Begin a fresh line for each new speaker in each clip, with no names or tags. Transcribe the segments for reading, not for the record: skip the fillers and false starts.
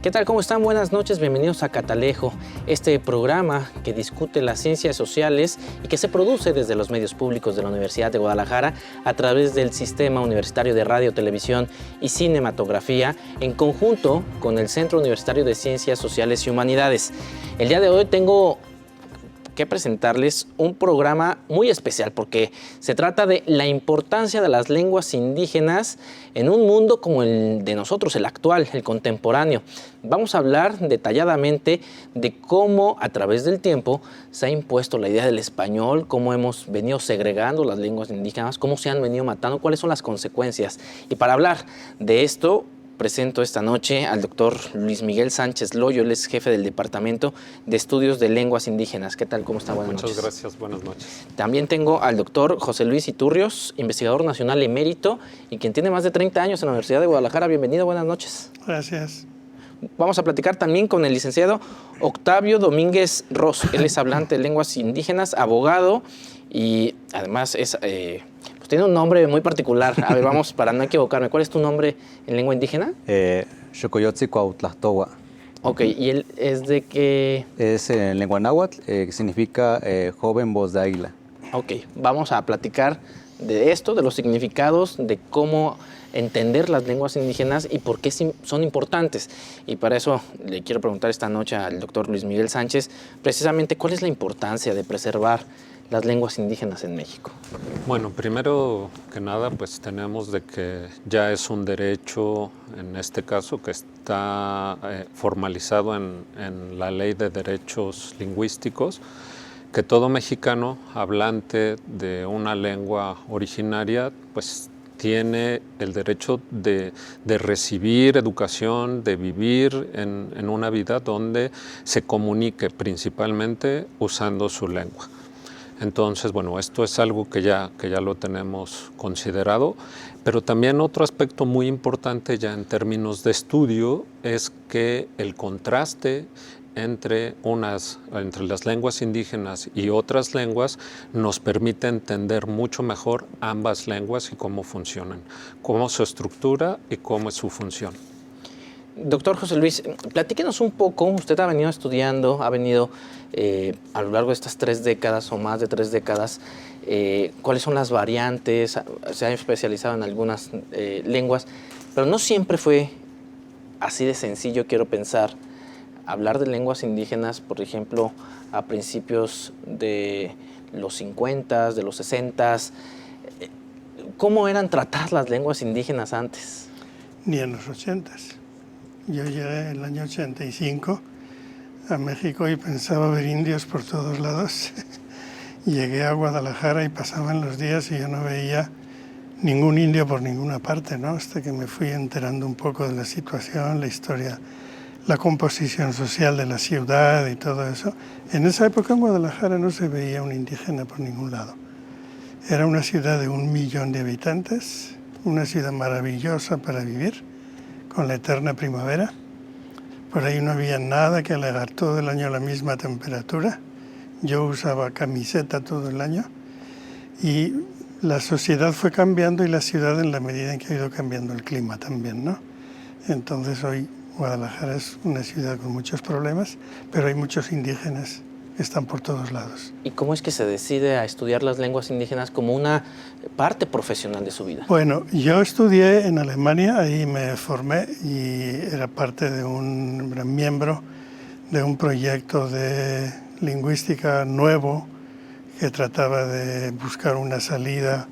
¿Qué tal? ¿Cómo están? Buenas noches, bienvenidos a Catalejo, este programa que discute las ciencias sociales y que se produce desde los medios públicos de la Universidad de Guadalajara a través del Sistema Universitario de Radio, Televisión y Cinematografía en conjunto con el Centro Universitario de Ciencias Sociales y Humanidades. El día de hoy tengo que presentarles un programa muy especial porque se trata de la importancia de las lenguas indígenas en un mundo como el de nosotros, el actual, el contemporáneo. Vamos a hablar detalladamente de cómo a través del tiempo se ha impuesto la idea del español, cómo hemos venido segregando las lenguas indígenas, cómo se han venido matando, cuáles son las consecuencias. Y para hablar de esto, presento esta noche al doctor Luis Miguel Sánchez Loyo, él es jefe del Departamento de Estudios de Lenguas Indígenas. ¿Qué tal? ¿Cómo está? Buenas noches.
Muchas gracias, buenas noches.
También tengo al doctor José Luis Iturrios, investigador nacional emérito y quien tiene más de 30 años en la Universidad de Guadalajara. Bienvenido, buenas noches.
Gracias.
Vamos a platicar también con el licenciado Octavio Domínguez Ros. Él es hablante de lenguas indígenas, abogado y además es... tiene un nombre muy particular. A ver, vamos, para no equivocarme. ¿Cuál es tu nombre en lengua indígena?
Xocoyotzi Cuauhtlahtogua.
Ok, ¿y él es de qué?
Es en lengua náhuatl, que significa joven voz de águila.
Ok, vamos a platicar de esto, de los significados, de cómo entender las lenguas indígenas y por qué son importantes. Y para eso le quiero preguntar esta noche al doctor Luis Miguel Sánchez, precisamente, ¿cuál es la importancia de preservar las lenguas indígenas en México?
Bueno, primero que nada, pues tenemos de que ya es un derecho, en este caso, que está formalizado en la Ley de Derechos Lingüísticos, que todo mexicano hablante de una lengua originaria, pues tiene el derecho de recibir educación, de vivir en una vida donde se comunique principalmente usando su lengua. Entonces, bueno, esto es algo que ya lo tenemos considerado, pero también otro aspecto muy importante ya en términos de estudio es que el contraste entre las lenguas indígenas y otras lenguas nos permite entender mucho mejor ambas lenguas y cómo funcionan, cómo su estructura y cómo es su función.
Doctor José Luis, platíquenos un poco, usted ha venido estudiando, ha venido a lo largo de estas 3 décadas o más de 3 décadas, cuáles son las variantes, se ha especializado en algunas lenguas, pero no siempre fue así de sencillo, quiero pensar, hablar de lenguas indígenas, por ejemplo, a principios de los 50, de los 60. ¿Cómo eran tratadas las lenguas indígenas antes?
Ni en los 80. Yo llegué en el año 85 a México y pensaba ver indios por todos lados. Llegué a Guadalajara y pasaban los días y yo no veía ningún indio por ninguna parte, ¿no? Hasta que me fui enterando un poco de la situación, la historia, la composición social de la ciudad y todo eso. En esa época en Guadalajara no se veía un indígena por ningún lado. Era una ciudad de 1 millón de habitantes, una ciudad maravillosa para vivir, con la eterna primavera. Por ahí no había nada que alegar, todo el año la misma temperatura. Yo usaba camiseta todo el año y la sociedad fue cambiando y la ciudad en la medida en que ha ido cambiando el clima también, ¿no? Entonces hoy Guadalajara es una ciudad con muchos problemas, pero hay muchos indígenas que están por todos lados.
¿Y cómo es que se decide a estudiar las lenguas indígenas como una parte profesional de su vida?
Bueno, yo estudié en Alemania, ahí me formé y era parte de era miembro de un proyecto de lingüística nuevo que trataba de buscar una salida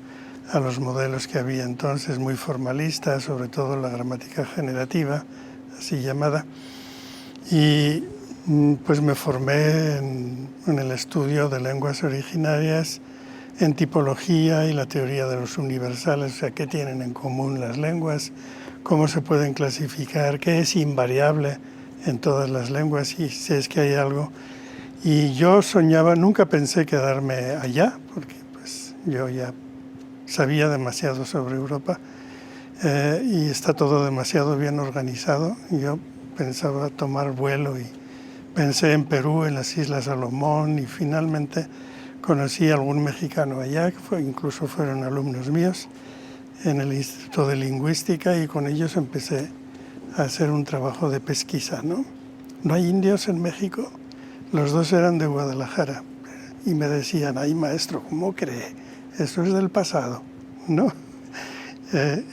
a los modelos que había entonces, muy formalistas, sobre todo la gramática generativa, así llamada. Y pues me formé en el estudio de lenguas originarias, en tipología y la teoría de los universales, o sea, qué tienen en común las lenguas, cómo se pueden clasificar, qué es invariable en todas las lenguas y si es que hay algo. Y yo soñaba, nunca pensé quedarme allá, porque pues yo ya sabía demasiado sobre Europa y está todo demasiado bien organizado. Yo pensaba tomar vuelo y pensé en Perú, en las Islas Salomón y finalmente conocí a algún mexicano allá, que incluso fueron alumnos míos en el Instituto de Lingüística y con ellos empecé a hacer un trabajo de pesquisa, ¿no? ¿No hay indios en México? Los dos eran de Guadalajara y me decían, ay maestro, ¿cómo cree? Eso es del pasado, ¿no?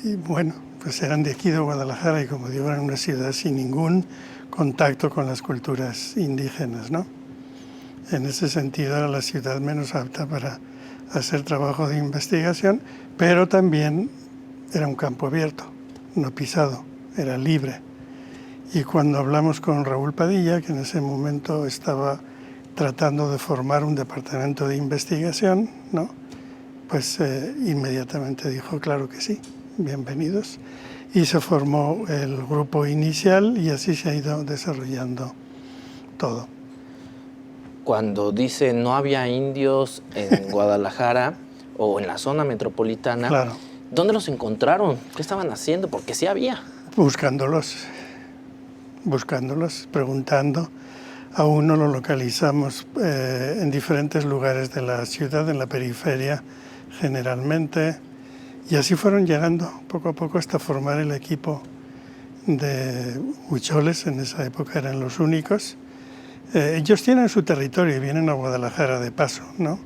Y bueno, pues eran de aquí de Guadalajara y como digo, eran una ciudad sin ningún contacto con las culturas indígenas, ¿no? En ese sentido era la ciudad menos apta para hacer trabajo de investigación, pero también era un campo abierto, no pisado, era libre. Y cuando hablamos con Raúl Padilla, que en ese momento estaba tratando de formar un departamento de investigación, ¿no? Pues inmediatamente dijo, claro que sí, bienvenidos. Y se formó el grupo inicial y así se ha ido desarrollando todo.
Cuando dice no había indios en Guadalajara o en la zona metropolitana,
Claro.
¿Dónde los encontraron? ¿Qué estaban haciendo? Porque sí había.
Buscándolos, preguntando. A uno lo localizamos en diferentes lugares de la ciudad, en la periferia generalmente, y así fueron llegando poco a poco hasta formar el equipo de huicholes. En esa época eran los únicos. Ellos tienen su territorio y vienen a Guadalajara de paso, ¿no?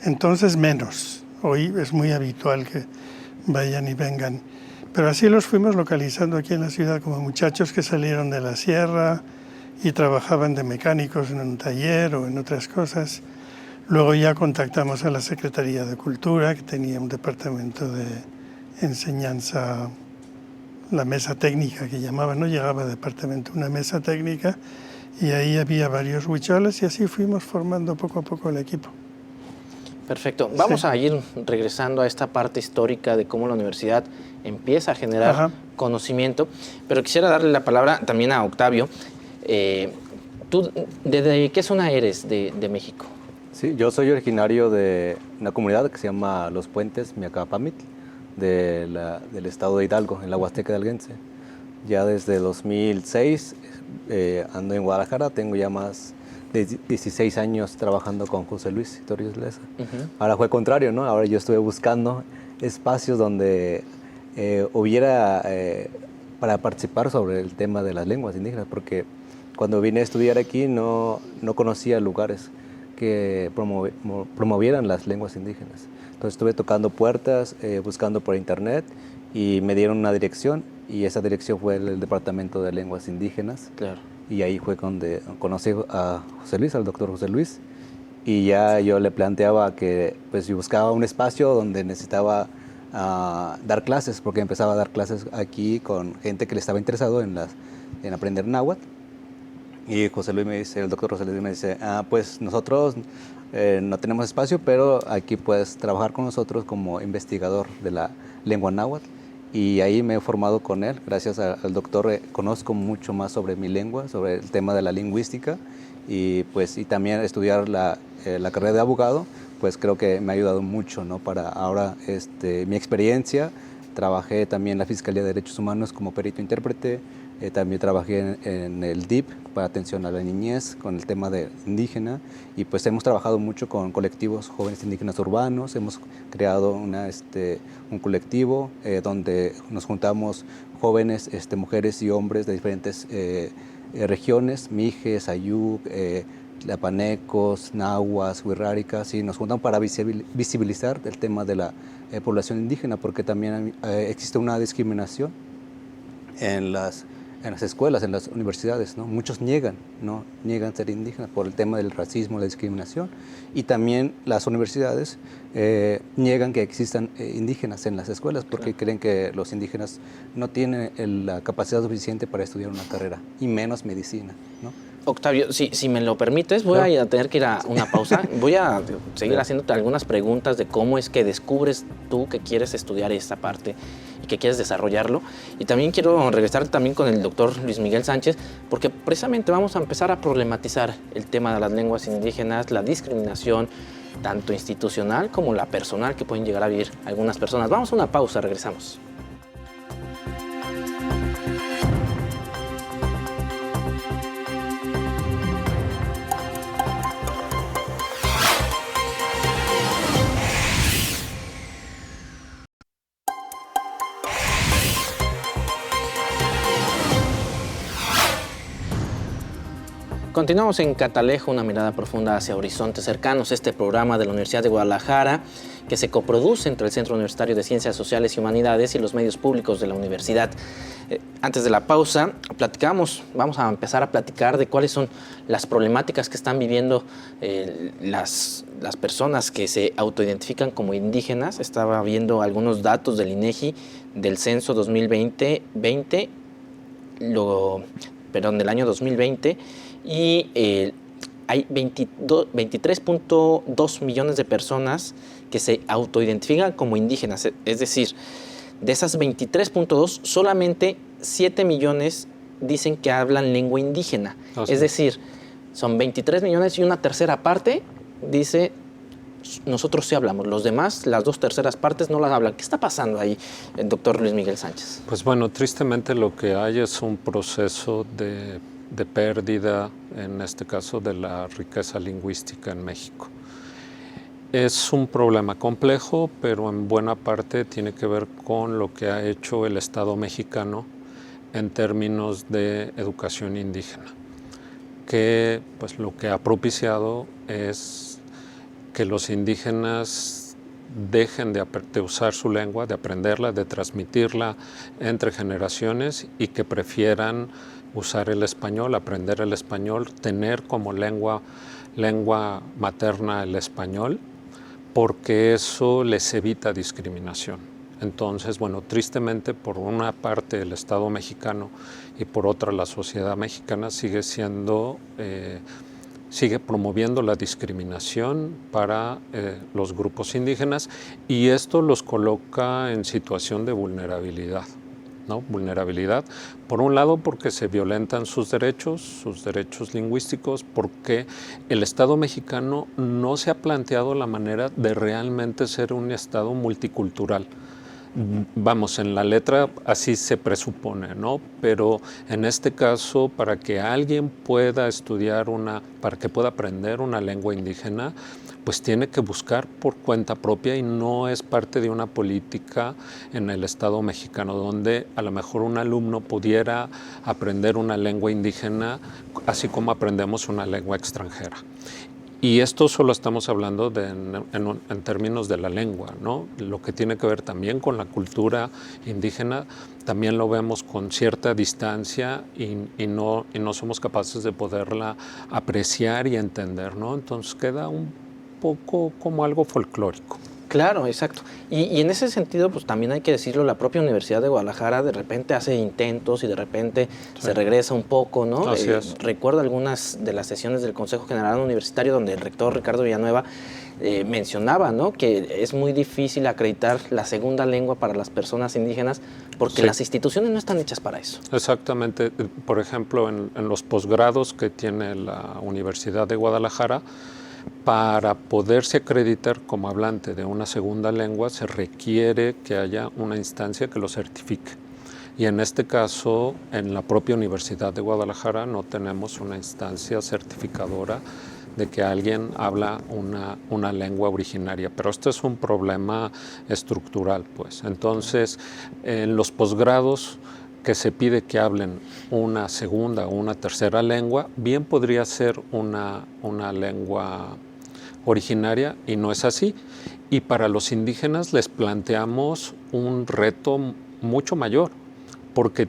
Entonces menos. Hoy es muy habitual que vayan y vengan. Pero así los fuimos localizando aquí en la ciudad como muchachos que salieron de la sierra y trabajaban de mecánicos en un taller o en otras cosas. Luego ya contactamos a la Secretaría de Cultura, que tenía un departamento de enseñanza, la mesa técnica que llamaban, no llegaba a departamento, una mesa técnica, y ahí había varios huicholes y así fuimos formando poco a poco el equipo.
Perfecto. Vamos a ir regresando a esta parte histórica de cómo la universidad empieza a generar conocimiento, pero quisiera darle la palabra también a Octavio. ¿Tú de qué zona eres de México?
Sí, yo soy originario de una comunidad que se llama Los Puentes, Miacapamitl, del estado de Hidalgo, en la Huasteca Hidalguense. Ya desde 2006 ando en Guadalajara, tengo ya más de 16 años trabajando con José Luis Torres Leza. Ahora fue contrario, ¿no? Ahora yo estuve buscando espacios donde hubiera para participar sobre el tema de las lenguas indígenas, porque cuando vine a estudiar aquí no conocía lugares que promovieran las lenguas indígenas. Entonces estuve tocando puertas, buscando por internet y me dieron una dirección y esa dirección fue el Departamento de Lenguas Indígenas.
Claro.
Y ahí fue donde conocí a José Luis, al doctor José Luis, y ya yo le planteaba que pues yo buscaba un espacio donde necesitaba dar clases, porque empezaba a dar clases aquí con gente que le estaba interesado en aprender náhuatl. Y José Luis me dice, el doctor José Luis me dice, pues nosotros no tenemos espacio, pero aquí puedes trabajar con nosotros como investigador de la lengua náhuatl. Y ahí me he formado con él. Gracias al doctor conozco mucho más sobre mi lengua, sobre el tema de la lingüística y también estudiar la carrera de abogado, pues creo que me ha ayudado mucho, ¿no? Para ahora mi experiencia. Trabajé también en la Fiscalía de Derechos Humanos como perito intérprete, también trabajé en el DIP para atención a la niñez con el tema de indígena y pues hemos trabajado mucho con colectivos jóvenes indígenas urbanos, hemos creado un colectivo donde nos juntamos jóvenes, mujeres y hombres de diferentes regiones, mijes, ayuk, tlapanecos, nahuas, huirráricas, y nos juntan para visibilizar el tema de la población indígena, porque también existe una discriminación en las escuelas, en las universidades, ¿no? Muchos niegan ser indígenas por el tema del racismo, la discriminación, y también las universidades niegan que existan indígenas en las escuelas porque creen que los indígenas no tienen la capacidad suficiente para estudiar una carrera, y menos medicina, ¿no?
Octavio, si me lo permites, voy a tener que ir a una pausa. Voy a seguir haciéndote algunas preguntas de cómo es que descubres tú que quieres estudiar esta parte y que quieres desarrollarlo. Y también quiero regresar también con el doctor Luis Miguel Sánchez, porque precisamente vamos a empezar a problematizar el tema de las lenguas indígenas, la discriminación, tanto institucional como la personal que pueden llegar a vivir algunas personas. Vamos a una pausa, regresamos. Continuamos en Catalejo, una mirada profunda hacia horizontes cercanos, este programa de la Universidad de Guadalajara que se coproduce entre el Centro Universitario de Ciencias Sociales y Humanidades y los medios públicos de la universidad. Antes de la pausa, vamos a empezar a platicar de cuáles son las problemáticas que están viviendo las personas que se autoidentifican como indígenas. Estaba viendo algunos datos del INEGI del censo 2020, del año 2020, y hay 23.2 millones de personas que se autoidentifican como indígenas. Es decir, de esas 23.2, solamente 7 millones dicen que hablan lengua indígena. Es decir, son 23 millones y una tercera parte dice, nosotros sí hablamos. Los demás, las 2/3 partes, no las hablan. ¿Qué está pasando ahí, el doctor Luis Miguel Sánchez?
Pues bueno, tristemente lo que hay es un proceso de pérdida, en este caso, de la riqueza lingüística en México. Es un problema complejo, pero en buena parte tiene que ver con lo que ha hecho el Estado mexicano en términos de educación indígena, que pues lo que ha propiciado es que los indígenas dejen de usar su lengua, de aprenderla, de transmitirla entre generaciones y que prefieran usar el español, aprender el español, tener como lengua materna el español, porque eso les evita discriminación. Entonces, bueno, tristemente, por una parte el Estado mexicano y por otra la sociedad mexicana sigue promoviendo la discriminación para los grupos indígenas, y esto los coloca en situación de vulnerabilidad, ¿no? Vulnerabilidad, por un lado, porque se violentan sus derechos lingüísticos, porque el Estado mexicano no se ha planteado la manera de realmente ser un Estado multicultural. Vamos, en la letra así se presupone, ¿no? Pero en este caso, para que alguien pueda para que pueda aprender una lengua indígena, pues tiene que buscar por cuenta propia, y no es parte de una política en el Estado mexicano, donde a lo mejor un alumno pudiera aprender una lengua indígena así como aprendemos una lengua extranjera. Y esto solo estamos hablando en términos de la lengua, ¿no? Lo que tiene que ver también con la cultura indígena, también lo vemos con cierta distancia y no somos capaces de poderla apreciar y entender, ¿no? Entonces queda un poco como algo folclórico.
Claro, exacto. Y en ese sentido, pues también hay que decirlo, la propia Universidad de Guadalajara de repente hace intentos y de repente se regresa un poco, ¿no?
Así es.
Recuerdo algunas de las sesiones del Consejo General Universitario donde el rector Ricardo Villanueva mencionaba, ¿no?, que es muy difícil acreditar la segunda lengua para las personas indígenas porque las instituciones no están hechas para eso.
Exactamente. Por ejemplo, en los posgrados que tiene la Universidad de Guadalajara, para poderse acreditar como hablante de una segunda lengua se requiere que haya una instancia que lo certifique. Y en este caso, en la propia Universidad de Guadalajara no tenemos una instancia certificadora de que alguien habla una lengua originaria. Pero esto es un problema estructural, pues. Entonces, en los posgrados que se pide que hablen una segunda o una tercera lengua, bien podría ser una lengua originaria, y no es así. Y para los indígenas les planteamos un reto mucho mayor, porque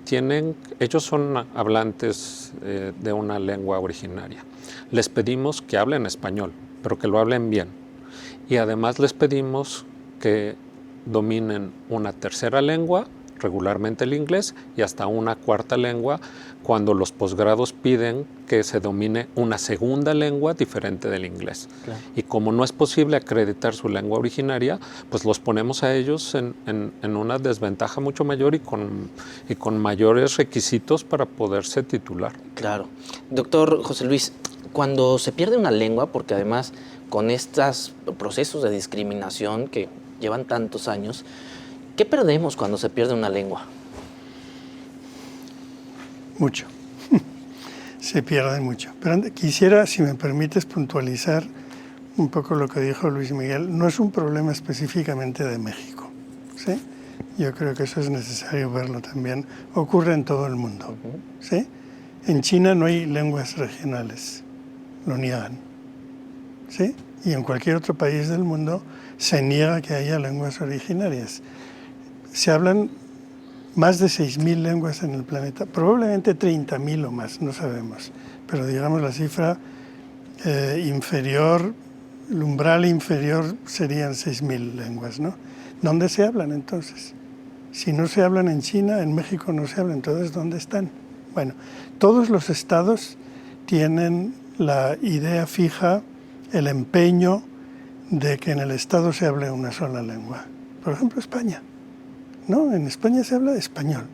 ellos son hablantes de una lengua originaria. Les pedimos que hablen español, pero que lo hablen bien. Y además les pedimos que dominen una tercera lengua, regularmente el inglés, y hasta una cuarta lengua, cuando los posgrados piden que se domine una segunda lengua diferente del inglés. Claro. Y como no es posible acreditar su lengua originaria, pues los ponemos a ellos en una desventaja mucho mayor y con mayores requisitos para poderse titular.
Claro. Doctor José Luis, cuando se pierde una lengua, porque además con estos procesos de discriminación que llevan tantos años, ¿qué perdemos cuando se pierde una lengua?
Mucho. Se pierde mucho. Pero quisiera, si me permites, puntualizar un poco lo que dijo Luis Miguel. No es un problema específicamente de México, ¿sí? Yo creo que eso es necesario verlo también. Ocurre en todo el mundo, ¿sí? En China no hay lenguas regionales, lo niegan, ¿sí? Y en cualquier otro país del mundo se niega que haya lenguas originarias. Se hablan más de 6.000 lenguas en el planeta, probablemente 30.000 o más, no sabemos. Pero digamos la cifra inferior, el umbral inferior serían 6.000 lenguas, ¿no? ¿Dónde se hablan entonces? Si no se hablan en China, en México no se hablan, entonces ¿dónde están? Bueno, todos los estados tienen la idea fija, el empeño de que en el estado se hable una sola lengua. Por ejemplo, España. No, en España se habla español.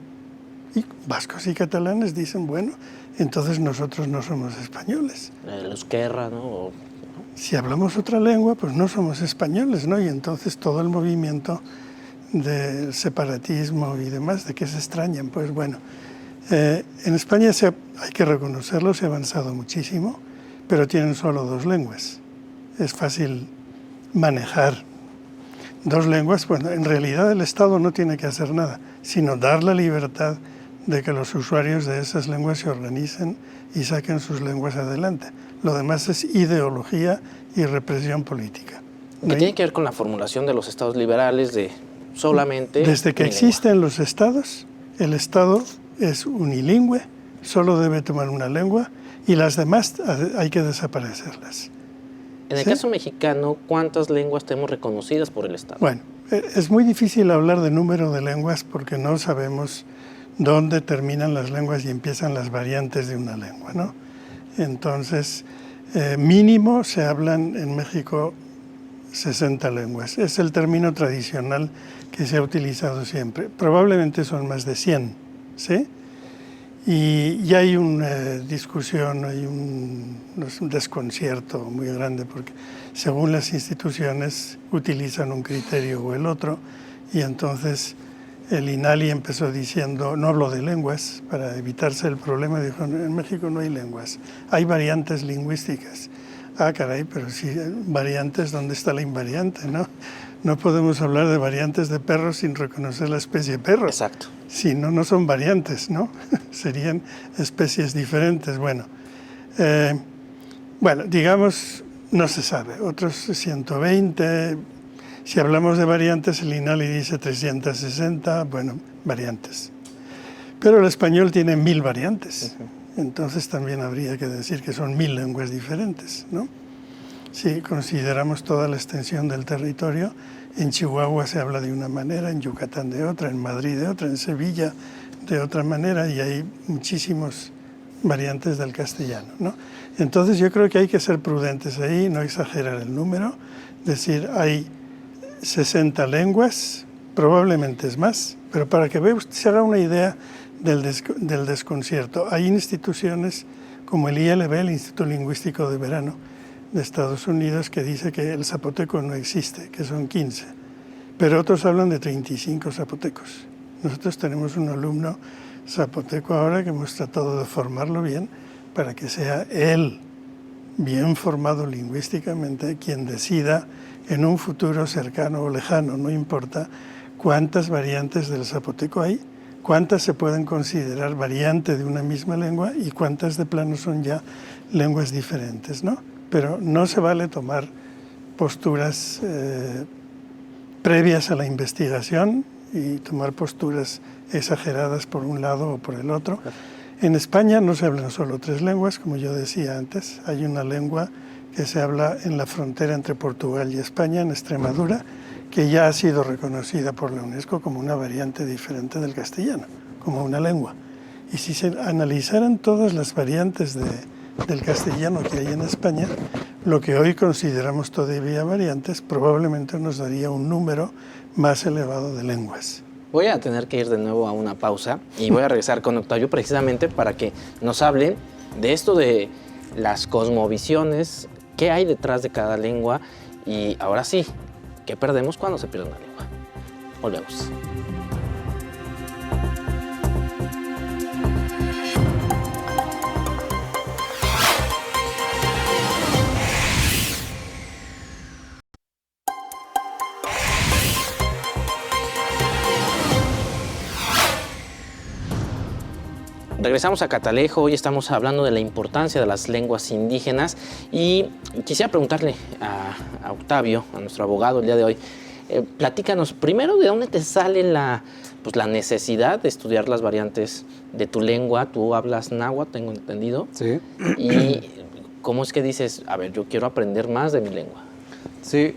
Y vascos y catalanes dicen, bueno, entonces nosotros no somos españoles.
El euskera, ¿no?
Si hablamos otra lengua, pues no somos españoles, ¿no? Y entonces todo el movimiento del separatismo y demás, ¿de qué se extrañan? Pues bueno, en España hay que reconocerlo, se ha avanzado muchísimo, pero tienen solo 2 lenguas. Es fácil manejar 2 lenguas. Bueno, en realidad el Estado no tiene que hacer nada, sino dar la libertad de que los usuarios de esas lenguas se organicen y saquen sus lenguas adelante. Lo demás es ideología y represión política.
Que tiene que ver con la formulación de los estados liberales de solamente...
Desde que existen los estados, el Estado es unilingüe, solo debe tomar una lengua y las demás hay que desaparecerlas.
En el caso mexicano, ¿cuántas lenguas tenemos reconocidas por el Estado?
Bueno, es muy difícil hablar de número de lenguas porque no sabemos dónde terminan las lenguas y empiezan las variantes de una lengua, ¿no? Entonces, mínimo se hablan en México 60 lenguas. Es el término tradicional que se ha utilizado siempre. Probablemente son más de 100, ¿sí? Y hay una discusión, hay un desconcierto muy grande porque según las instituciones utilizan un criterio o el otro y entonces el INALI empezó diciendo, no hablo de lenguas, para evitarse el problema, dijo, en México no hay lenguas, hay variantes lingüísticas. Ah, caray, pero si variantes, ¿dónde está la invariante, no? No podemos hablar de variantes de perros sin reconocer la especie perro.
Exacto.
Si no, no son variantes, ¿no? Serían especies diferentes. Bueno, digamos, no se sabe. Otros 120. Si hablamos de variantes, el INALI dice 360, bueno, variantes. Pero el español tiene 1000 variantes. Entonces también habría que decir que son 1000 lenguas diferentes, ¿no? Si consideramos toda la extensión del territorio, en Chihuahua se habla de una manera, en Yucatán de otra, en Madrid de otra, en Sevilla de otra manera, y hay muchísimas variantes del castellano, ¿no? Entonces yo creo que hay que ser prudentes ahí, no exagerar el número, decir hay 60 lenguas, probablemente es más, pero para que se haga una idea del desconcierto, hay instituciones como el ILB, el Instituto Lingüístico de Verano, de Estados Unidos, que dice que el zapoteco no existe, que son 15, pero otros hablan de 35 zapotecos. Nosotros tenemos un alumno zapoteco ahora que hemos tratado de formarlo bien para que sea él, bien formado lingüísticamente, quien decida en un futuro cercano o lejano, no importa, cuántas variantes del zapoteco hay, cuántas se pueden considerar variante de una misma lengua y cuántas de plano son ya lenguas diferentes, ¿no? Pero no se vale tomar posturas previas a la investigación y tomar posturas exageradas por un lado o por el otro. En España no se hablan solo 3 lenguas, como yo decía antes. Hay una lengua que se habla en la frontera entre Portugal y España, en Extremadura, que ya ha sido reconocida por la UNESCO como una variante diferente del castellano, como una lengua. Y si se analizaran todas las variantes del castellano que hay en España, lo que hoy consideramos todavía variantes probablemente nos daría un número más elevado de lenguas.
Voy a tener que ir de nuevo a una pausa y voy a regresar con Octavio precisamente para que nos hable de esto de las cosmovisiones, qué hay detrás de cada lengua y ahora sí, qué perdemos cuando se pierde una lengua. Volvemos. regresamos a Catalejo. Hoy estamos hablando de la importancia de las lenguas indígenas y quisiera preguntarle a Octavio, a nuestro abogado el día de hoy, platícanos primero de dónde te sale la necesidad de estudiar las variantes de tu lengua. Tú hablas náhuatl, tengo entendido.
Sí.
¿Y cómo es que dices, a ver, yo quiero aprender más de mi lengua?
Sí,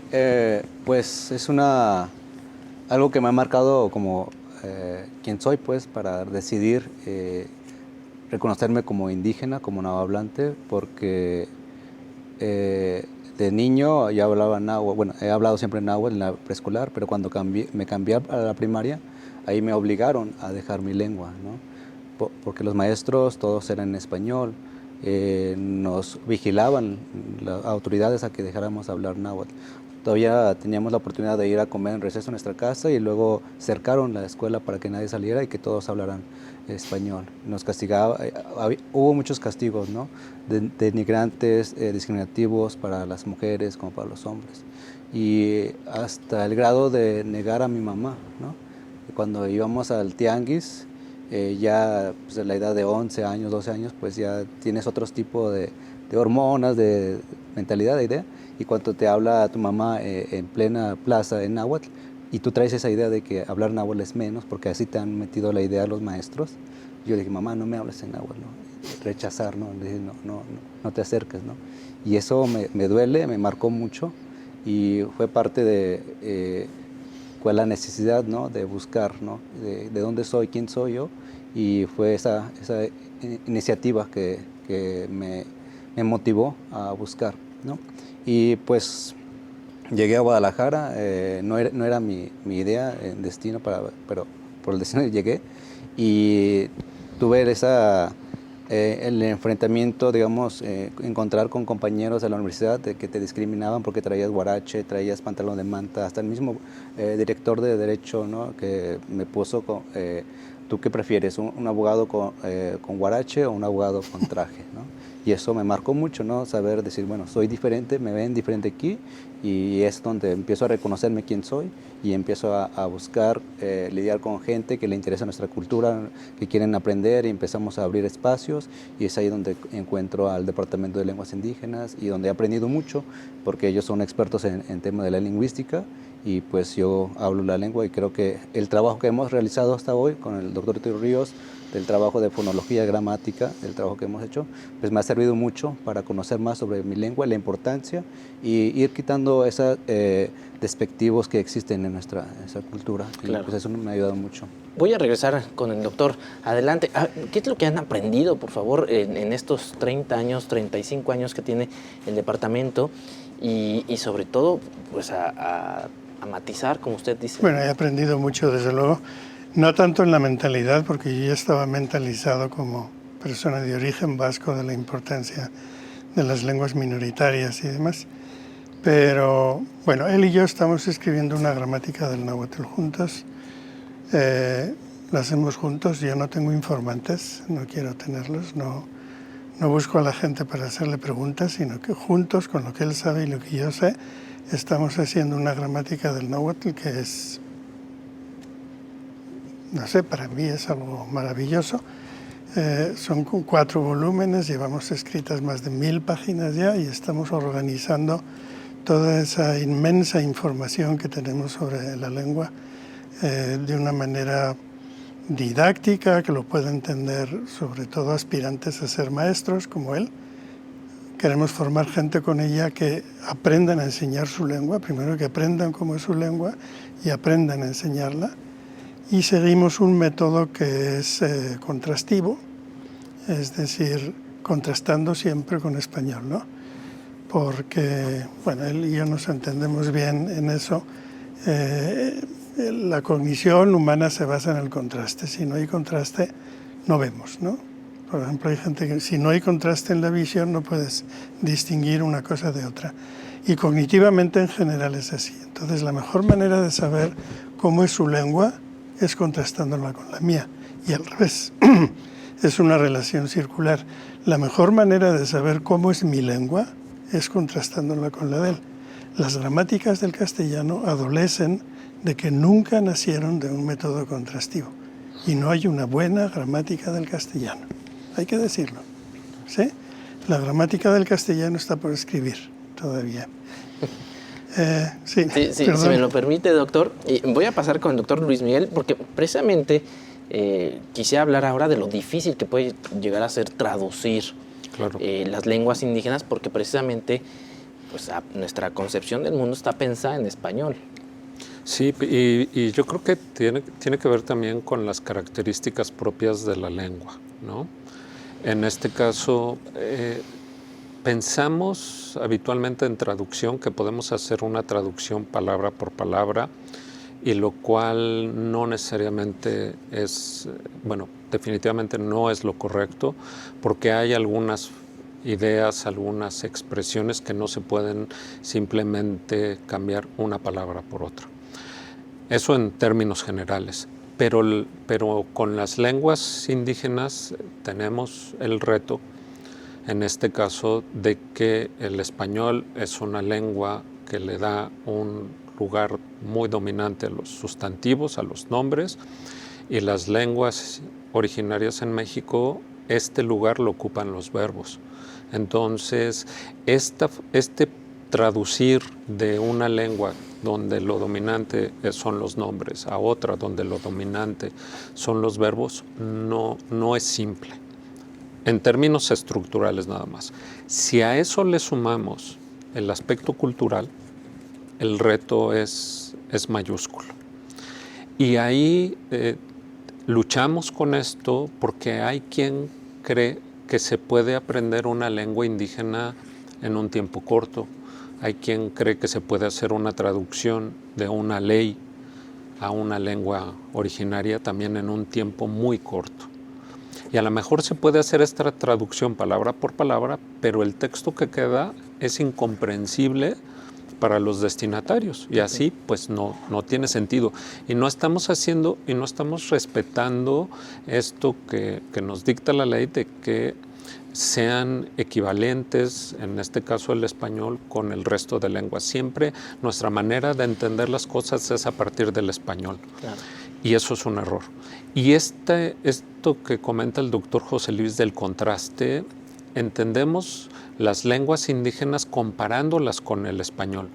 pues es algo que me ha marcado como quién soy, pues, para decidir reconocerme como indígena, como nahuatlante, porque de niño ya hablaba náhuatl. Bueno, he hablado siempre náhuatl en la preescolar, pero cuando me cambié a la primaria, ahí me obligaron a dejar mi lengua, ¿no? Porque los maestros todos eran en español, nos vigilaban las autoridades a que dejáramos hablar náhuatl. Todavía teníamos la oportunidad de ir a comer en receso a nuestra casa y luego cercaron la escuela para que nadie saliera y que todos hablaran español. Nos castigaba, hubo muchos castigos, ¿no? Denigrantes, discriminativos para las mujeres como para los hombres. Y hasta el grado de negar a mi mamá, ¿no? Cuando íbamos al tianguis, ya pues, a la edad de 11 años, 12 años, pues ya tienes otros tipos de hormonas, de mentalidad, de idea. Y cuando te habla tu mamá en plena plaza en náhuatl, y tú traes esa idea de que hablar náhuatl es menos, porque así te han metido la idea los maestros, yo le dije, mamá, no me hables en náhuatl, ¿no? Rechazar, ¿no? Le dije, no te acerques, ¿no? Y eso me duele, me marcó mucho, y fue parte de fue la necesidad, ¿no? De buscar, ¿no? De dónde soy, quién soy yo, y fue esa iniciativa que me motivó a buscar, ¿no? Y pues llegué a Guadalajara, no era mi idea, en destino, pero por el destino llegué y tuve el enfrentamiento, digamos, encontrar con compañeros de la universidad que te discriminaban porque traías guarache, traías pantalón de manta, hasta el mismo director de Derecho, ¿no? Que me puso, ¿tú qué prefieres? ¿Un abogado con guarache o un abogado con traje, ¿no? Y eso me marcó mucho, ¿no? Saber decir, bueno, soy diferente, me ven diferente aquí, y es donde empiezo a reconocerme quién soy y empiezo a buscar lidiar con gente que le interesa nuestra cultura, que quieren aprender, y empezamos a abrir espacios, y es ahí donde encuentro al Departamento de Lenguas Indígenas y donde he aprendido mucho, porque ellos son expertos en tema de la lingüística, y pues yo hablo la lengua, y creo que el trabajo que hemos realizado hasta hoy con el doctor Tito Ríos, del trabajo de fonología, gramática, el trabajo que hemos hecho, pues me ha servido mucho para conocer más sobre mi lengua, la importancia, y ir quitando esos despectivos que existen en nuestra cultura.
Claro.
Y pues eso me ha ayudado mucho.
Voy a regresar con el doctor. Adelante. ¿Qué es lo que han aprendido, por favor, en estos 30 años, 35 años que tiene el departamento? Y sobre todo, pues a matizar, como usted dice.
Bueno, he aprendido mucho, desde luego. No tanto en la mentalidad, porque yo ya estaba mentalizado como persona de origen vasco de la importancia de las lenguas minoritarias y demás. Pero, bueno, él y yo estamos escribiendo una gramática del náhuatl juntos. La hacemos juntos. Yo no tengo informantes, no quiero tenerlos, no busco a la gente para hacerle preguntas, sino que juntos, con lo que él sabe y lo que yo sé, estamos haciendo una gramática del náhuatl que es, no sé, para mí es algo maravilloso. Son 4 volúmenes, llevamos escritas más de 1000 páginas ya, y estamos organizando toda esa inmensa información que tenemos sobre la lengua de una manera didáctica, que lo pueda entender sobre todo aspirantes a ser maestros como él. Queremos formar gente con ella que aprendan a enseñar su lengua, primero que aprendan cómo es su lengua y aprendan a enseñarla. Y seguimos un método que es contrastivo, es decir, contrastando siempre con español, ¿no? Porque, bueno, él y yo nos entendemos bien en eso. La cognición humana se basa en el contraste. Si no hay contraste, no vemos, ¿no? Por ejemplo, hay gente que si no hay contraste en la visión no puedes distinguir una cosa de otra. Y cognitivamente en general es así. Entonces, la mejor manera de saber cómo es su lengua es contrastándola con la mía, y al revés. Es una relación circular. La mejor manera de saber cómo es mi lengua es contrastándola con la de él. Las gramáticas del castellano adolecen de que nunca nacieron de un método contrastivo. y no hay una buena gramática del castellano. Hay que decirlo, ¿sí? La gramática del castellano está por escribir todavía. Sí,
si me lo permite, doctor, voy a pasar con el doctor Luis Miguel, porque precisamente quisiera hablar ahora de lo difícil que puede llegar a ser traducir las lenguas indígenas, porque precisamente pues, nuestra concepción del mundo está pensada en español.
Sí, y yo creo que tiene que ver también con las características propias de la lengua, ¿no? En este caso, pensamos habitualmente en traducción, que podemos hacer una traducción palabra por palabra, y lo cual no necesariamente es, bueno, definitivamente no es lo correcto, porque hay algunas ideas, algunas expresiones que no se pueden simplemente cambiar una palabra por otra. Eso en términos generales. Pero con las lenguas indígenas tenemos el reto, en este caso, de que el español es una lengua que le da un lugar muy dominante a los sustantivos, a los nombres, y las lenguas originarias en México, este lugar lo ocupan los verbos. Entonces, este traducir de una lengua donde lo dominante son los nombres a otra donde lo dominante son los verbos, no es simple, en términos estructurales nada más. Si a eso le sumamos el aspecto cultural, el reto es mayúsculo. Y ahí luchamos con esto porque hay quien cree que se puede aprender una lengua indígena en un tiempo corto. Hay quien cree que se puede hacer una traducción de una ley a una lengua originaria también en un tiempo muy corto. Y a lo mejor se puede hacer esta traducción palabra por palabra, pero el texto que queda es incomprensible para los destinatarios y así pues no tiene sentido. Y no estamos haciendo y no estamos respetando esto que nos dicta la ley de que sean equivalentes, en este caso el español, con el resto de lenguas. Siempre nuestra manera de entender las cosas es a partir del español. Claro. Y eso es un error. Y esto que comenta el doctor José Luis del contraste, entendemos las lenguas indígenas comparándolas con el español,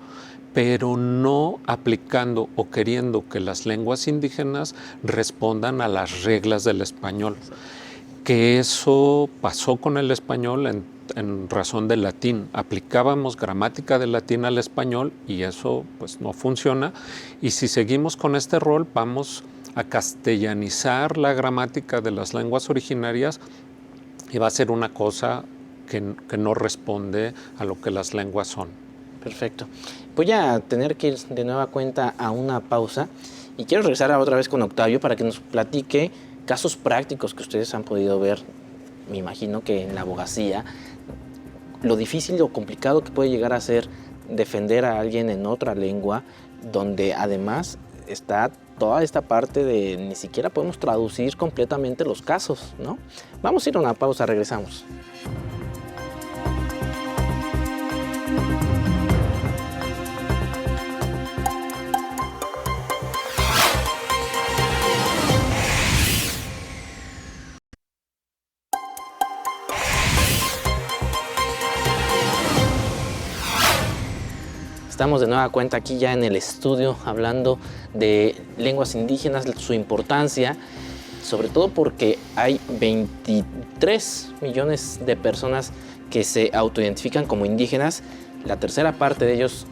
pero no aplicando o queriendo que las lenguas indígenas respondan a las reglas del español. Que eso pasó con el español en razón del latín. Aplicábamos gramática del latín al español y eso pues no funciona. Y si seguimos con este rol, vamos a castellanizar la gramática de las lenguas originarias y va a ser una cosa que no responde a lo que las lenguas son.
Perfecto. Voy a tener que ir de nueva cuenta a una pausa y quiero regresar otra vez con Octavio para que nos platique casos prácticos que ustedes han podido ver, me imagino que en la abogacía, lo difícil o complicado que puede llegar a ser defender a alguien en otra lengua, donde además está toda esta parte de ni siquiera podemos traducir completamente los casos, ¿no? Vamos a ir a una pausa, regresamos. Estamos de nueva cuenta aquí ya en el estudio hablando de lenguas indígenas, su importancia, sobre todo porque hay 23 millones de personas que se autoidentifican como indígenas. La tercera parte de ellos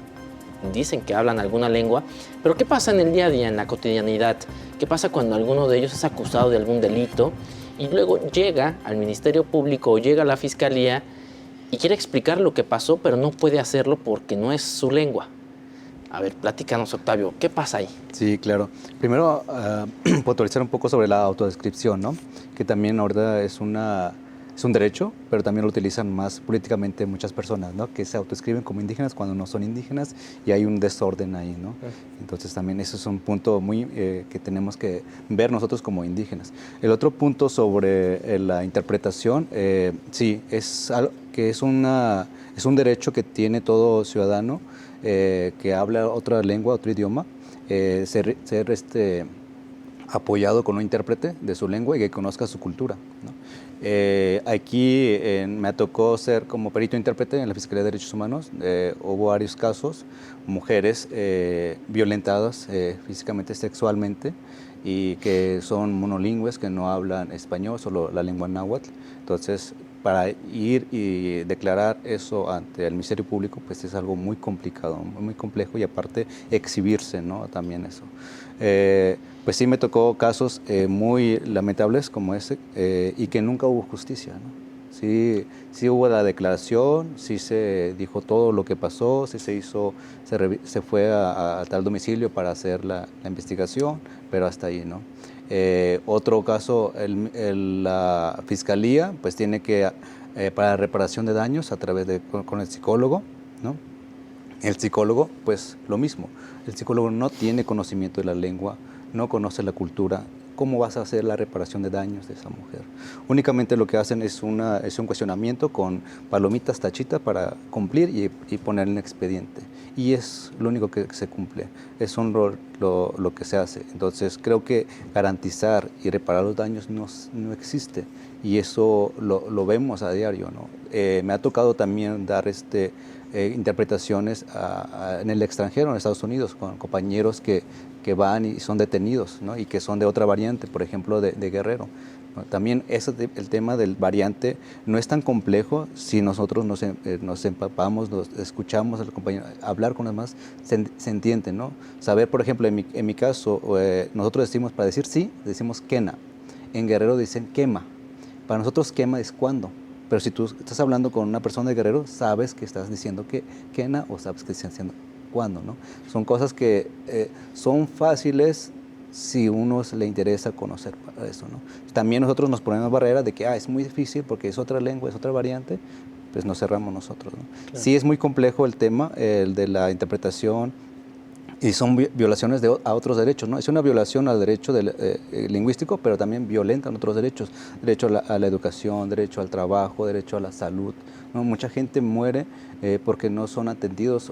dicen que hablan alguna lengua. Pero ¿qué pasa en el día a día, en la cotidianidad? ¿Qué pasa cuando alguno de ellos es acusado de algún delito y luego llega al Ministerio Público o llega a la Fiscalía y quiere explicar lo que pasó, pero no puede hacerlo porque no es su lengua? A ver, platícanos, Octavio, ¿qué pasa ahí?
Sí, claro. Primero, puntualizar un poco sobre la autodescripción, ¿no? Que también ahorita es un derecho, pero también lo utilizan más políticamente muchas personas, ¿no? Que se autodescriben como indígenas cuando no son indígenas y hay un desorden ahí, ¿no? Entonces también eso es un punto muy que tenemos que ver nosotros como indígenas. El otro punto sobre la interpretación, sí, es algo que es un derecho que tiene todo ciudadano que habla otra lengua, otro idioma, ser apoyado con un intérprete de su lengua y que conozca su cultura, ¿no? Aquí me tocó ser como perito intérprete en la Fiscalía de Derechos Humanos. Hubo varios casos, mujeres violentadas físicamente, sexualmente, y que son monolingües, que no hablan español, solo la lengua náhuatl. Entonces, para ir y declarar eso ante el Ministerio Público, pues es algo muy complicado, muy complejo, y aparte exhibirse, ¿no? También eso. Pues sí me tocó casos muy lamentables como ese, y que nunca hubo justicia, ¿no? Sí hubo la declaración, sí se dijo todo lo que pasó, sí se fue a tal domicilio para hacer la investigación, pero hasta ahí, ¿no? Otro caso, la Fiscalía pues tiene que, para reparación de daños a través con el psicólogo, ¿no? El psicólogo, pues lo mismo, el psicólogo no tiene conocimiento de la lengua, no conoce la cultura. ¿Cómo vas a hacer la reparación de daños de esa mujer? Únicamente lo que hacen es un cuestionamiento con palomitas, tachitas para cumplir y poner en el expediente. Y es lo único que se cumple, es un rol lo que se hace. Entonces creo que garantizar y reparar los daños no existe, y eso lo vemos a diario, ¿no? Me ha tocado también dar interpretaciones en el extranjero, en Estados Unidos, con compañeros que van y son detenidos, ¿no? Y que son de otra variante, por ejemplo, de Guerrero, ¿no? También el tema del variante no es tan complejo si nosotros nos empapamos, nos escuchamos al compañero, hablar con los demás, se entiende, ¿no? Saber, por ejemplo, en mi caso, nosotros decimos, para decir sí, decimos quena. En Guerrero dicen quema. Para nosotros quema es cuando. Pero si tú estás hablando con una persona de Guerrero, sabes que estás diciendo que quena, o sabes que estás diciendo cuándo, ¿no? Son cosas que son fáciles si uno le interesa conocer para eso, ¿no? También nosotros nos ponemos barreras de que es muy difícil porque es otra lengua, es otra variante, pues nos cerramos nosotros, ¿no? Claro. Sí es muy complejo el tema, el de la interpretación, y son violaciones a otros derechos, ¿no? Es una violación al derecho lingüístico, pero también violentan otros derechos, derecho a la educación, derecho al trabajo, derecho a la salud, ¿no? Mucha gente muere porque no son atendidos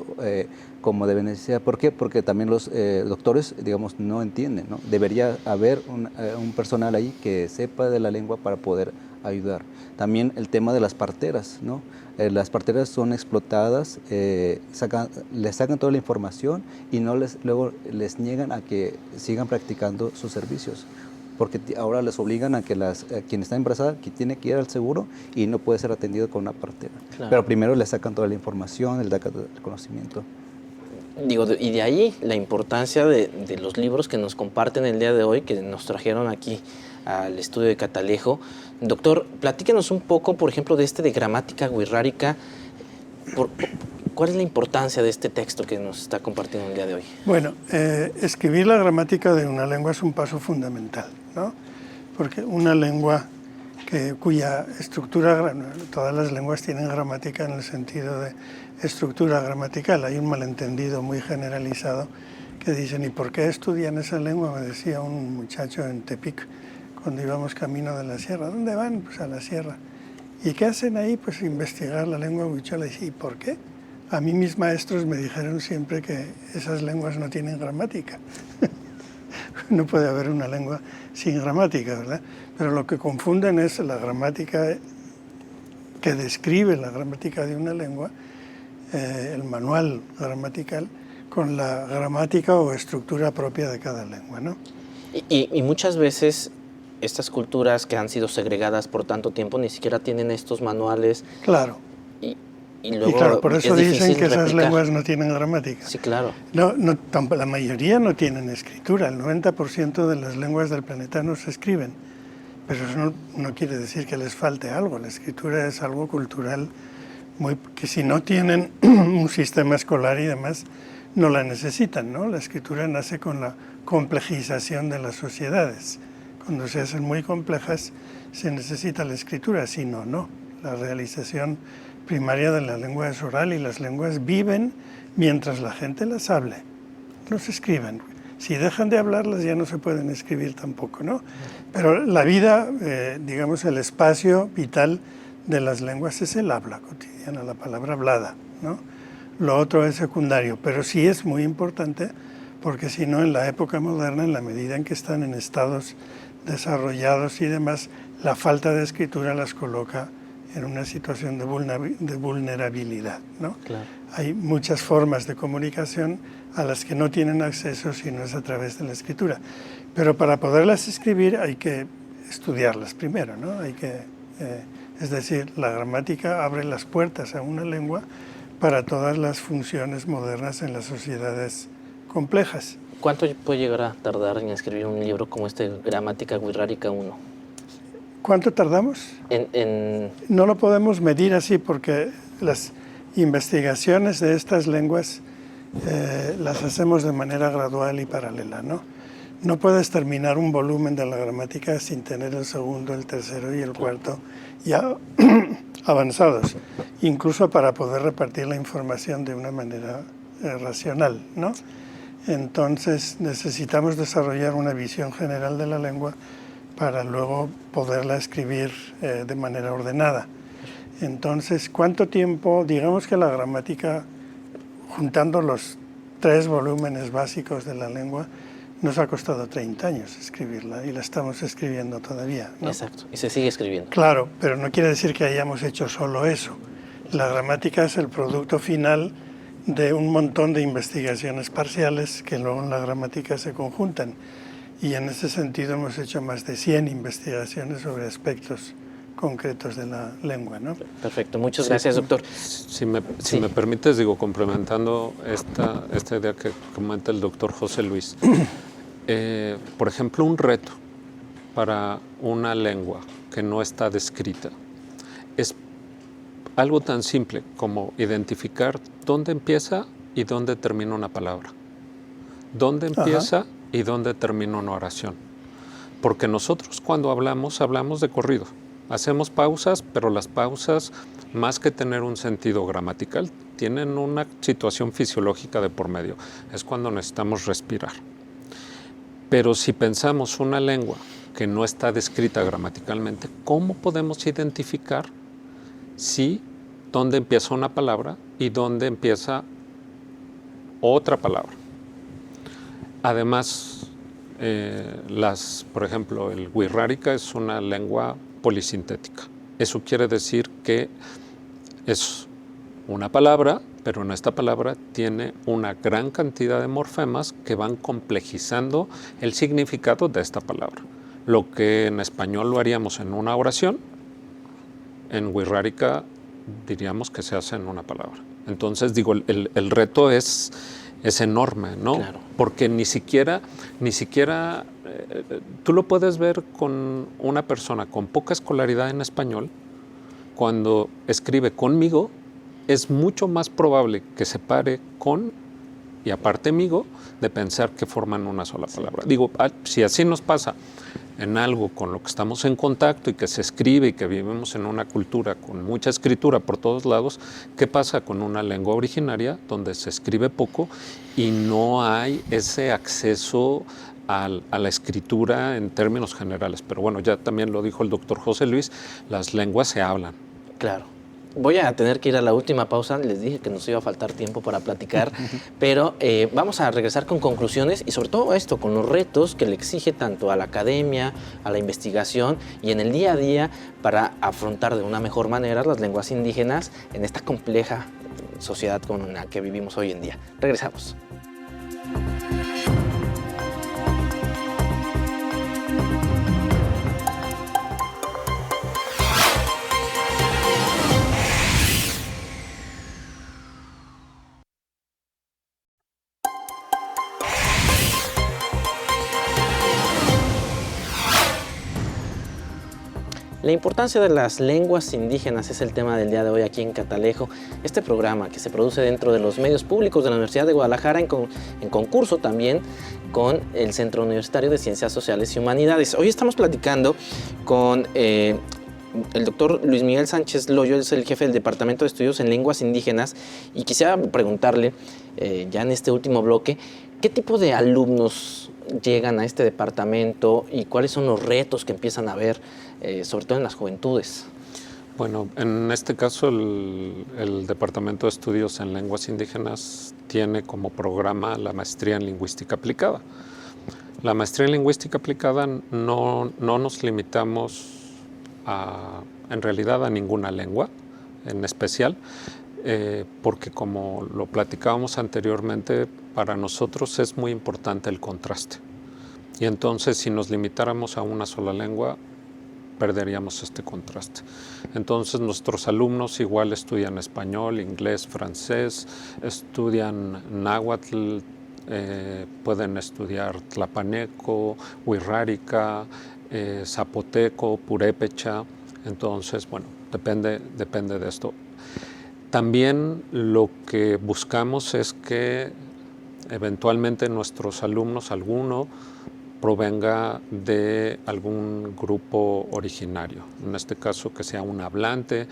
como deben ser. ¿Por qué? Porque también los doctores, digamos, no entienden, ¿no? Debería haber un personal ahí que sepa de la lengua para poder ayudar. También el tema de las parteras, ¿no? Las parteras son explotadas, les sacan toda la información y luego les niegan a que sigan practicando sus servicios, porque ahora les obligan a que quien está embarazada, que tiene que ir al seguro y no puede ser atendido con una partera. Claro. Pero primero les sacan toda la información, les sacan el conocimiento.
Y de ahí la importancia de los libros que nos comparten el día de hoy, que nos trajeron aquí al estudio de Catalejo. Doctor, platíquenos un poco, por ejemplo, de gramática wixárika. ¿Cuál es la importancia de este texto que nos está compartiendo el día de hoy?
Bueno, escribir la gramática de una lengua es un paso fundamental, ¿no? Porque una lengua cuya estructura, todas las lenguas tienen gramática en el sentido de estructura gramatical. Hay un malentendido muy generalizado que dicen, ¿y por qué estudian esa lengua? Me decía un muchacho en Tepic, cuando íbamos camino de la sierra. ¿Dónde van? Pues a la sierra. ¿Y qué hacen ahí? Pues investigar la lengua huichola. ¿Y por qué? A mí mis maestros me dijeron siempre que esas lenguas no tienen gramática. No puede haber una lengua sin gramática, ¿verdad? Pero lo que confunden es la gramática que describe la gramática de una lengua, el manual gramatical, con la gramática o estructura propia de cada lengua, ¿no?
Y muchas veces estas culturas que han sido segregadas por tanto tiempo ni siquiera tienen estos manuales.
Claro.
Y luego
claro, por eso dicen que esas lenguas no tienen gramática.
Sí, claro.
La mayoría no tienen escritura. El 90% de las lenguas del planeta no se escriben. Pero eso no quiere decir que les falte algo. La escritura es algo cultural que si no tienen un sistema escolar y demás, no la necesitan, ¿no? La escritura nace con la complejización de las sociedades. Cuando se hacen muy complejas, se necesita la escritura, si no, no. La realización primaria de la lengua es oral y las lenguas viven mientras la gente las hable. No se escriben. Si dejan de hablarlas ya no se pueden escribir tampoco, ¿no? Pero la vida, digamos, el espacio vital de las lenguas es el habla cotidiana, la palabra hablada, ¿no? Lo otro es secundario, pero sí es muy importante porque si no, en la época moderna, en la medida en que están en estados desarrollados y demás, la falta de escritura las coloca en una situación de vulnerabilidad, ¿no?
Claro.
Hay muchas formas de comunicación a las que no tienen acceso si no es a través de la escritura. Pero para poderlas escribir hay que estudiarlas primero, ¿no? Es decir, la gramática abre las puertas a una lengua para todas las funciones modernas en las sociedades complejas.
¿Cuánto puede llegar a tardar en escribir un libro como Gramática Wixárika 1?
¿Cuánto tardamos? No lo podemos medir así porque las investigaciones de estas lenguas las hacemos de manera gradual y paralela, ¿no? No puedes terminar un volumen de la gramática sin tener el segundo, el tercero y el cuarto ya avanzados, incluso para poder repartir la información de una manera racional, ¿no? Entonces necesitamos desarrollar una visión general de la lengua para luego poderla escribir de manera ordenada. Entonces, ¿cuánto tiempo? Digamos que la gramática, juntando los 3 volúmenes básicos de la lengua, nos ha costado 30 años escribirla y la estamos escribiendo todavía, ¿no?
Exacto, y se sigue escribiendo.
Claro, pero no quiere decir que hayamos hecho solo eso. La gramática es el producto final de un montón de investigaciones parciales que luego en la gramática se conjuntan. Y en ese sentido hemos hecho más de 100 investigaciones sobre aspectos concretos de la lengua, ¿no?
Perfecto, muchas gracias, doctor.
Si me permites, complementando esta idea que comenta el doctor José Luis, por ejemplo, un reto para una lengua que no está descrita es algo tan simple como identificar dónde empieza y dónde termina una palabra, dónde empieza y dónde termina una oración. Porque nosotros cuando hablamos de corrido. Hacemos pausas, pero las pausas, más que tener un sentido gramatical, tienen una situación fisiológica de por medio. Es cuando necesitamos respirar. Pero si pensamos una lengua que no está descrita gramaticalmente, ¿cómo podemos identificar dónde empieza una palabra y dónde empieza otra palabra? Además, por ejemplo, el Wixárika es una lengua polisintética. Eso quiere decir que es una palabra, pero en esta palabra tiene una gran cantidad de morfemas que van complejizando el significado de esta palabra. Lo que en español lo haríamos en una oración, en Wixárika diríamos que se hace en una palabra. Entonces, el reto es enorme, ¿no?
Claro.
Porque ni siquiera tú lo puedes ver con una persona con poca escolaridad en español. Cuando escribe conmigo, es mucho más probable que se pare con y aparte migo de pensar que forman una sola palabra. Si así nos pasa en algo con lo que estamos en contacto y que se escribe y que vivimos en una cultura con mucha escritura por todos lados, ¿qué pasa con una lengua originaria donde se escribe poco y no hay ese acceso a la escritura en términos generales? Pero bueno, ya también lo dijo el doctor José Luis, las lenguas se hablan.
Claro. Voy a tener que ir a la última pausa, les dije que nos iba a faltar tiempo para platicar, pero vamos a regresar con conclusiones y sobre todo esto, con los retos que le exige tanto a la academia, a la investigación y en el día a día para afrontar de una mejor manera las lenguas indígenas en esta compleja sociedad con la que vivimos hoy en día. Regresamos. La importancia de las lenguas indígenas es el tema del día de hoy aquí en Catalejo. Este programa que se produce dentro de los medios públicos de la Universidad de Guadalajara en concurso también con el Centro Universitario de Ciencias Sociales y Humanidades. Hoy estamos platicando con el doctor Luis Miguel Sánchez Loyo, es el jefe del Departamento de Estudios en Lenguas Indígenas, y quisiera preguntarle, ya en este último bloque, ¿qué tipo de alumnos llegan a este departamento y cuáles son los retos que empiezan a ver, sobre todo en las juventudes?
Bueno, en este caso el Departamento de Estudios en Lenguas Indígenas tiene como programa la maestría en lingüística aplicada. La maestría en lingüística aplicada no nos limitamos en realidad a ninguna lengua en especial, porque como lo platicábamos anteriormente, para nosotros es muy importante el contraste. Y entonces si nos limitáramos a una sola lengua, perderíamos este contraste. Entonces nuestros alumnos igual estudian español, inglés, francés, estudian náhuatl, pueden estudiar tlapaneco, wixárika, zapoteco, purépecha. Entonces, bueno, depende de esto. También lo que buscamos es que eventualmente nuestros alumnos, alguno, provenga de algún grupo originario, en este caso que sea un hablante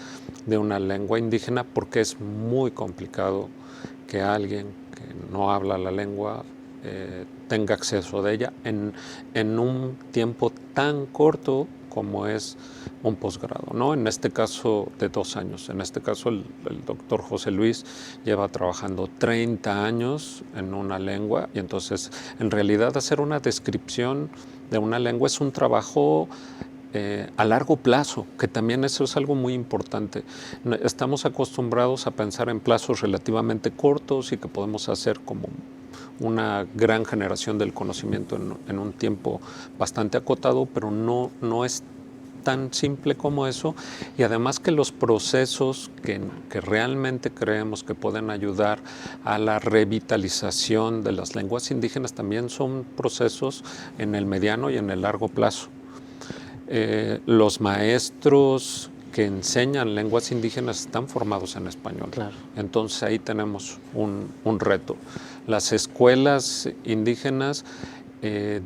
de una lengua indígena, porque es muy complicado que alguien que no habla la lengua tenga acceso de ella en un tiempo tan corto como es un posgrado, ¿no? En este caso de 2 años. En este caso el doctor José Luis lleva trabajando 30 años en una lengua, y entonces en realidad hacer una descripción de una lengua es un trabajo a largo plazo, que también eso es algo muy importante. Estamos acostumbrados a pensar en plazos relativamente cortos y que podemos hacer como una gran generación del conocimiento en un tiempo bastante acotado, pero no es tan simple como eso, y además que los procesos que realmente creemos que pueden ayudar a la revitalización de las lenguas indígenas también son procesos en el mediano y en el largo plazo. Los maestros que enseñan lenguas indígenas están formados en español.
Claro.
Entonces ahí tenemos un reto. Las escuelas indígenas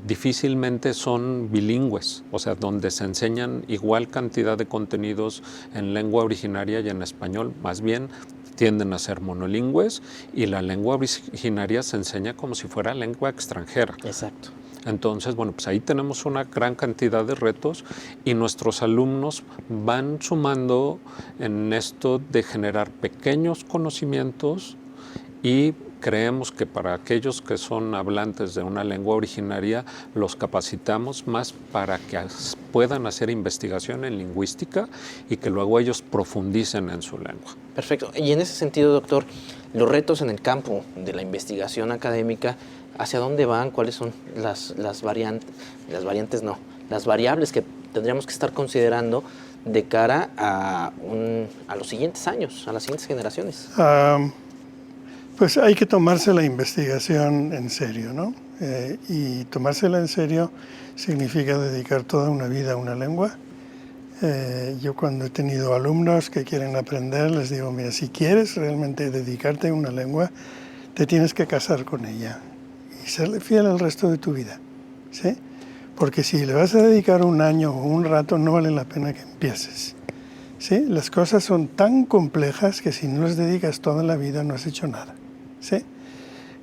difícilmente son bilingües, o sea, donde se enseñan igual cantidad de contenidos en lengua originaria y en español. Más bien tienden a ser monolingües, y la lengua originaria se enseña como si fuera lengua extranjera.
Exacto.
Entonces, bueno, pues ahí tenemos una gran cantidad de retos, y nuestros alumnos van sumando en esto de generar pequeños conocimientos, y creemos que para aquellos que son hablantes de una lengua originaria los capacitamos más para que puedan hacer investigación en lingüística y que luego ellos profundicen en su lengua.
Perfecto. Y en ese sentido, doctor, los retos en el campo de la investigación académica, ¿hacia dónde van? ¿Cuáles son las variables que tendríamos que estar considerando de cara a los siguientes años, a las siguientes generaciones?
Pues hay que tomarse la investigación en serio, ¿no? Y tomársela en serio significa dedicar toda una vida a una lengua. Yo cuando he tenido alumnos que quieren aprender, les digo, mira, si quieres realmente dedicarte a una lengua, te tienes que casar con ella y serle fiel el resto de tu vida, ¿sí? Porque si le vas a dedicar un año o un rato, no vale la pena que empieces, ¿sí? Las cosas son tan complejas que si no les dedicas toda la vida no has hecho nada, ¿sí?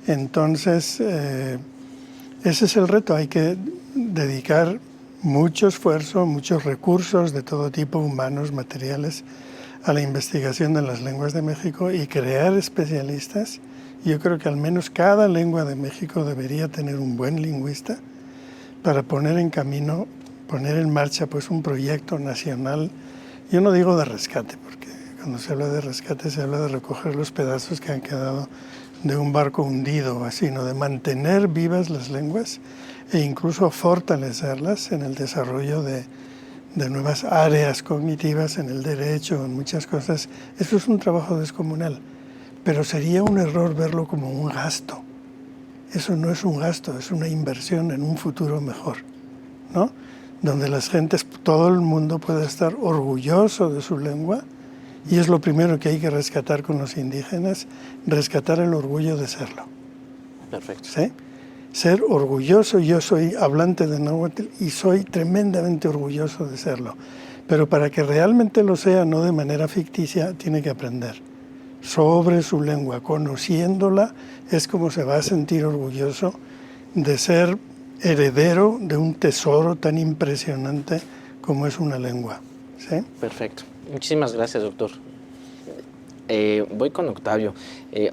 Entonces, ese es el reto. Hay que dedicar mucho esfuerzo, muchos recursos de todo tipo, humanos, materiales, a la investigación de las lenguas de México y crear especialistas. Yo creo que al menos cada lengua de México debería tener un buen lingüista para poner en camino, poner en marcha pues un proyecto nacional. Yo no digo de rescate, porque cuando se habla de rescate se habla de recoger los pedazos que han quedado de un barco hundido, sino de mantener vivas las lenguas e incluso fortalecerlas en el desarrollo de nuevas áreas cognitivas, en el derecho, en muchas cosas. Eso es un trabajo descomunal, pero sería un error verlo como un gasto. Eso no es un gasto, es una inversión en un futuro mejor, ¿no? Donde las gentes, todo el mundo pueda estar orgulloso de su lengua, y es lo primero que hay que rescatar con los indígenas, rescatar el orgullo de serlo.
Perfecto.
¿Sí? Ser orgulloso. Yo soy hablante de náhuatl y soy tremendamente orgulloso de serlo, pero para que realmente lo sea, no de manera ficticia, tiene que aprender sobre su lengua. Conociéndola es como se va a sentir orgulloso de ser heredero de un tesoro tan impresionante como es una lengua, ¿sí?
Perfecto. Muchísimas gracias, doctor. Voy con Octavio.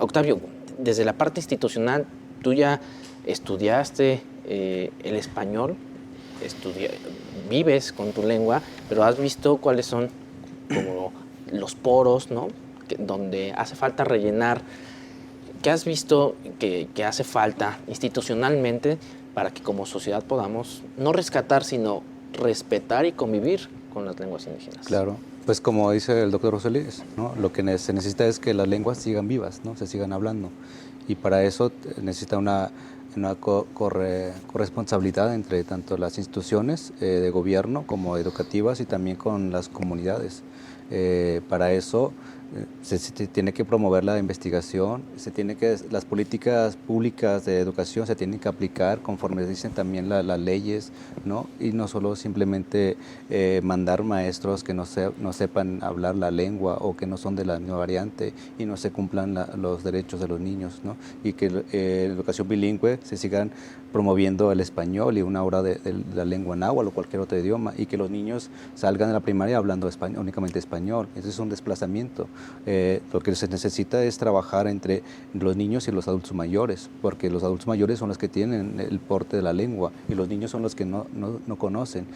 Octavio, desde la parte institucional, tú ya estudiaste el español, vives con tu lengua, pero has visto cuáles son como los poros, ¿no? Donde hace falta rellenar. ¿Qué has visto que hace falta institucionalmente para que como sociedad podamos no rescatar, sino respetar y convivir con las lenguas indígenas?
Claro, pues como dice el doctor José Luis, ¿no? Lo que se necesita es que las lenguas sigan vivas, ¿no? Se sigan hablando. Y para eso necesita una corresponsabilidad entre tanto las instituciones de gobierno como educativas y también con las comunidades. Para eso se tiene que promover la investigación, las políticas públicas de educación se tienen que aplicar conforme dicen también las leyes, ¿no? Y no solo simplemente mandar maestros que no sepan hablar la lengua o que no son de la nueva variante y no se cumplan los derechos de los niños, ¿no? Y que la educación bilingüe se sigan promoviendo el español y una hora de la lengua náhuatl o cualquier otro idioma, y que los niños salgan de la primaria hablando únicamente español. Ese es un desplazamiento. Lo que se necesita es trabajar entre los niños y los adultos mayores, porque los adultos mayores son los que tienen el porte de la lengua y los niños son los que no conocen,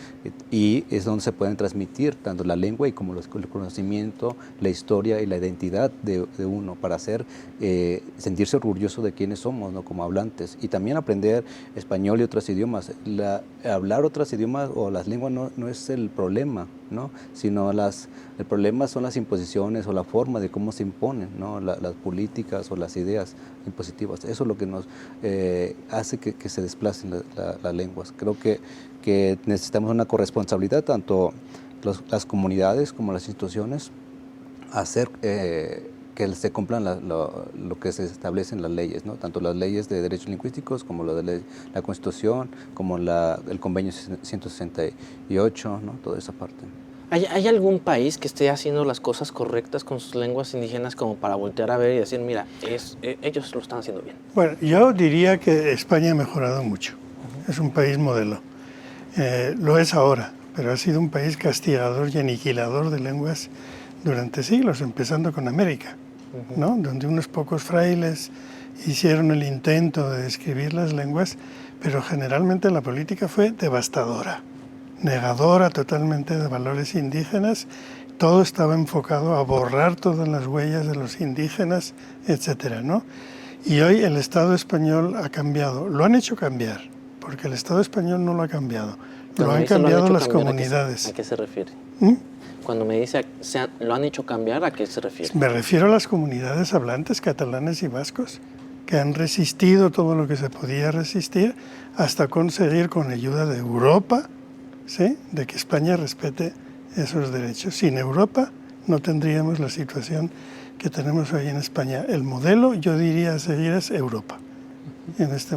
y es donde se pueden transmitir tanto la lengua y como el conocimiento, la historia y la identidad de uno, para sentirse orgulloso de quiénes somos, ¿no? Como hablantes, y también aprender español y otros idiomas. Hablar otros idiomas o las lenguas no es el problema, ¿no? Sino el problema son las imposiciones o la forma de cómo se imponen, ¿no? Las políticas o las ideas impositivas. Eso es lo que nos hace que se desplacen las lenguas. Creo que necesitamos una corresponsabilidad, tanto las comunidades como las instituciones, hacer que se cumplan lo que se establece en las leyes, ¿no? Tanto las leyes de derechos lingüísticos como la Constitución, como el Convenio 168, ¿no? Toda esa parte.
¿Hay algún país que esté haciendo las cosas correctas con sus lenguas indígenas como para voltear a ver y decir, mira, ellos lo están haciendo bien?
Bueno, yo diría que España ha mejorado mucho. Es un país modelo. Lo es ahora, pero ha sido un país castigador y aniquilador de lenguas durante siglos, empezando con América, ¿no? Donde unos pocos frailes hicieron el intento de describir las lenguas, pero generalmente la política fue devastadora, negadora totalmente de valores indígenas. Todo estaba enfocado a borrar todas las huellas de los indígenas, etcétera, ¿no? Y hoy el Estado español ha cambiado. Lo han hecho cambiar, porque el Estado español no lo ha cambiado. Lo han cambiado las comunidades.
¿A qué se refiere?
¿Mm?
Cuando me dice lo han hecho cambiar, ¿a qué se refiere?
Me refiero a las comunidades hablantes catalanes y vascos, que han resistido todo lo que se podía resistir hasta conseguir, con ayuda de Europa, ¿sí?, de que España respete esos derechos. Sin Europa no tendríamos la situación que tenemos hoy en España. El modelo, yo diría, a seguir es Europa.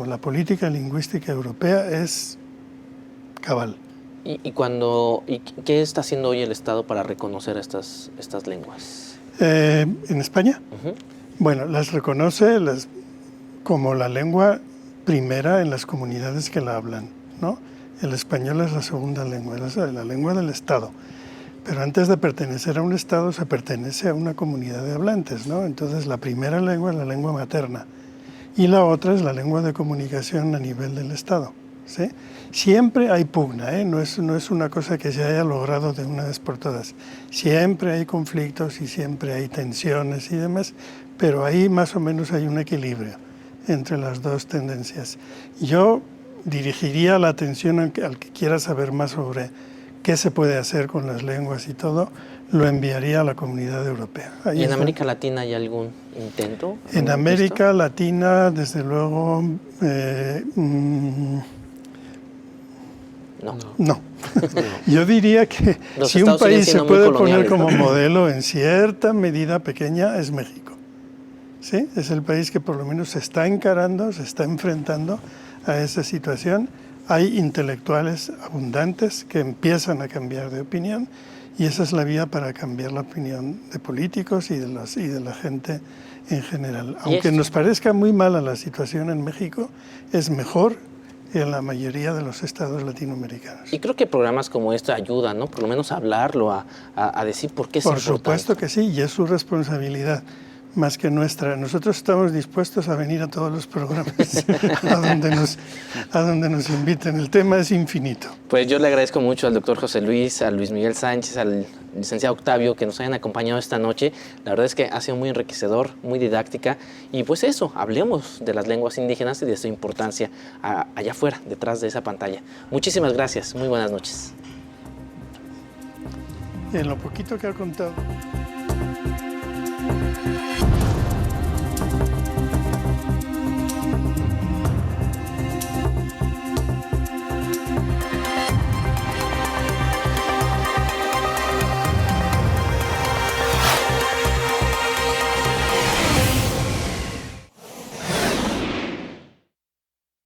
La política lingüística europea es cabal.
¿Y qué está haciendo hoy el Estado para reconocer estas lenguas?
¿En España? Bueno, las reconoce como la lengua primera en las comunidades que la hablan, ¿no? El español es la segunda lengua, es la lengua del Estado. Pero antes de pertenecer a un Estado se pertenece a una comunidad de hablantes, ¿no? Entonces la primera lengua es la lengua materna y la otra es la lengua de comunicación a nivel del Estado, ¿sí? Siempre hay pugna, no es una cosa que se haya logrado de una vez por todas. Siempre hay conflictos y siempre hay tensiones y demás, pero ahí más o menos hay un equilibrio entre las dos tendencias. Yo dirigiría la atención al que quiera saber más sobre qué se puede hacer con las lenguas y todo, lo enviaría a la Comunidad Europea.
¿Y en América Latina hay algún intento?
En América Latina, desde luego, no. Yo diría que si un país se puede poner como modelo en cierta medida pequeña es México. ¿Sí? Es el país que por lo menos se está encarando, se está enfrentando a esa situación. Hay intelectuales abundantes que empiezan a cambiar de opinión y esa es la vía para cambiar la opinión de políticos y de la gente en general. Aunque nos parezca muy mala la situación en México, es mejor y en la mayoría de los estados latinoamericanos.
Y creo que programas como este ayudan, ¿no? Por lo menos a hablarlo, a decir por qué es importante.
Por supuesto que sí, y es su responsabilidad más que nuestra. Nosotros estamos dispuestos a venir a todos los programas, a donde nos inviten. El tema es infinito.
Pues yo le agradezco mucho al doctor José Luis, a Luis Miguel Sánchez, al licenciado Octavio, que nos hayan acompañado esta noche. La verdad es que ha sido muy enriquecedor, muy didáctica. Y pues eso, hablemos de las lenguas indígenas y de su importancia allá afuera, detrás de esa pantalla. Muchísimas gracias, muy buenas noches.
En lo poquito que ha contado...